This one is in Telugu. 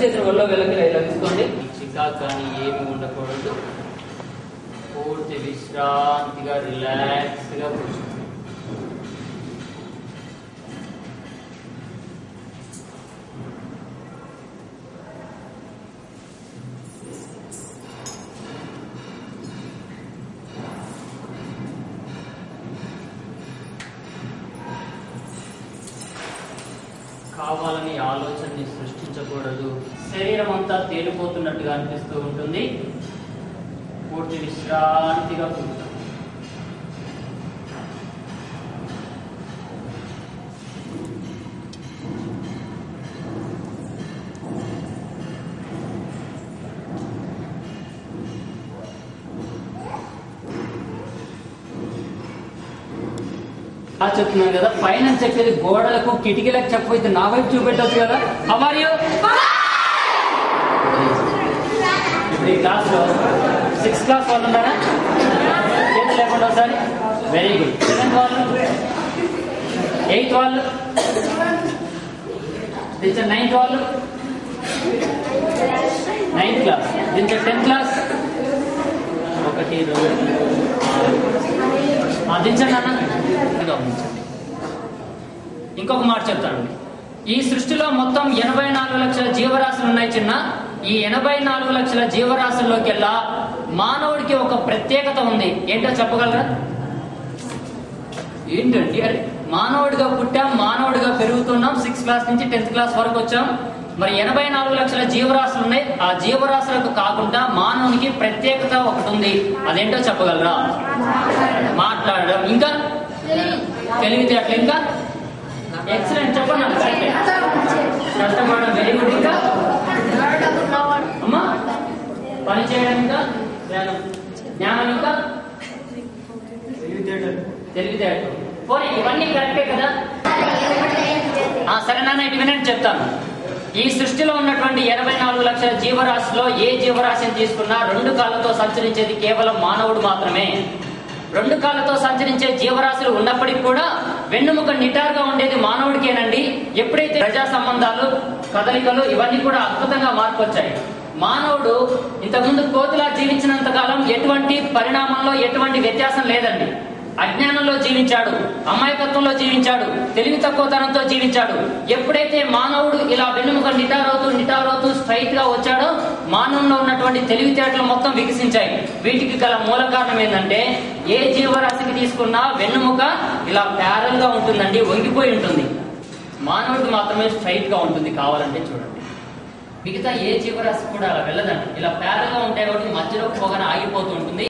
చేతులు వల్ల వెళ్ళకి ఇలా తీసుకోండి. చికాకు కానీ ఏమి ఉండకూడదు. పూర్తి విశ్రాంతిగా రిలాక్స్ గా కూర్చోండి. కావాలని ఆలోచనని సృష్టించకూడదు. శరీరం అంతా తేలిపోతున్నట్టుగా అనిపిస్తూ ఉంటుంది. పూర్తి విశ్రాంతిగా కూర్చోండి. చెప్తున్నాను కదా, పైన చెప్పేది గోడలకు కిటికీలకు చెప్పబోతే నా వైపు చూపెట్టచ్చు కదా. How are you? ఇప్పుడు ఈ క్లాస్ లో 6th క్లాస్ వాళ్ళు ఉన్నారా? చేతులు లేకుండా ఒకసారి. Very good. 7th వాళ్ళు, 8th వాళ్ళు, 9th వాళ్ళు, 9th క్లాస్, 10th క్లాస్, 1 2 దించండి అన్న. గమనించండి. ఇంకొక మాట చెప్తానండి. ఈ సృష్టిలో మొత్తం 84 లక్షల జీవరాశులు ఉన్నాయి చిన్న. ఈ 84 లక్షల జీవరాశుల్లోకెల్లా మానవుడికి ఒక ప్రత్యేకత ఉంది. ఏంటో చెప్పగలరా? ఏంటండి? అరే మానవుడిగా పుట్టాం, మానవుడిగా పెరుగుతున్నాం, 6th క్లాస్ నుంచి 10th క్లాస్ వరకు వచ్చాం. మరి 84 లక్షల జీవరాశులు ఉన్నాయి. ఆ జీవరాశులకు కాకుండా మానవునికి ప్రత్యేకత ఒకటి ఉంది. అదేంటో చెప్పగలరా? మాట్లాడడం, ఇంకా తెలివితేటలు, ఇంకా ఎక్సలెంట్. చెప్పండి. కష్టపడడం, వెరీ గుడ్. ఇంకా అమ్మా పని చేయడం, ఇంకా జ్ఞానం, ఇంకా తెలివితేటలు. పోనీ ఇవన్నీ కరెక్టే కదా? సరే నాన్న, ఇటు వినండి చెప్తాను. ఈ సృష్టిలో ఉన్నటువంటి 84 లక్షల జీవరాశిలో ఏ జీవరాశిని తీసుకున్నా 2 కాళ్ళతో సంచరించేది కేవలం మానవుడు మాత్రమే. 2 కాళ్ళతో సంచరించే జీవరాశులు ఉన్నప్పటికీ కూడా వెన్నుముక నిటారుగా ఉండేది మానవుడికేనండి. ఎప్పుడైతే ప్రజా సంబంధాలు, కదలికలు ఇవన్నీ కూడా అద్భుతంగా మార్పు వచ్చాయి. మానవుడు ఇంతకుముందు కోతిలా జీవించినంత కాలం ఎటువంటి పరిణామంలో ఎటువంటి వ్యత్యాసం లేదండి. అజ్ఞానంలో జీవించాడు, అమాయకత్వంలో జీవించాడు, తెలివి తక్కువతనంతో జీవించాడు. ఎప్పుడైతే మానవుడు ఇలా వెన్నుముక నిటారవుతూ స్ట్రైట్ గా వచ్చాడో మానవుల్లో ఉన్నటువంటి తెలివితేటలు మొత్తం వికసించాయి. వీటికి గల మూల కారణం ఏంటంటే, ఏ జీవరాశికి తీసుకున్నా వెన్నుముక ఇలా ప్యారల్ గా ఉంటుందండి, వంగిపోయి ఉంటుంది. మానవుడికి మాత్రమే స్ట్రైట్ గా ఉంటుంది. కావాలంటే చూడండి, మిగతా ఏ జీవరాశి కూడా అలా వెళ్ళదండి. ఇలా ప్యారల్ గా ఉంటాయి కాబట్టి మధ్యలో పోగానే ఆగిపోతూ ఉంటుంది.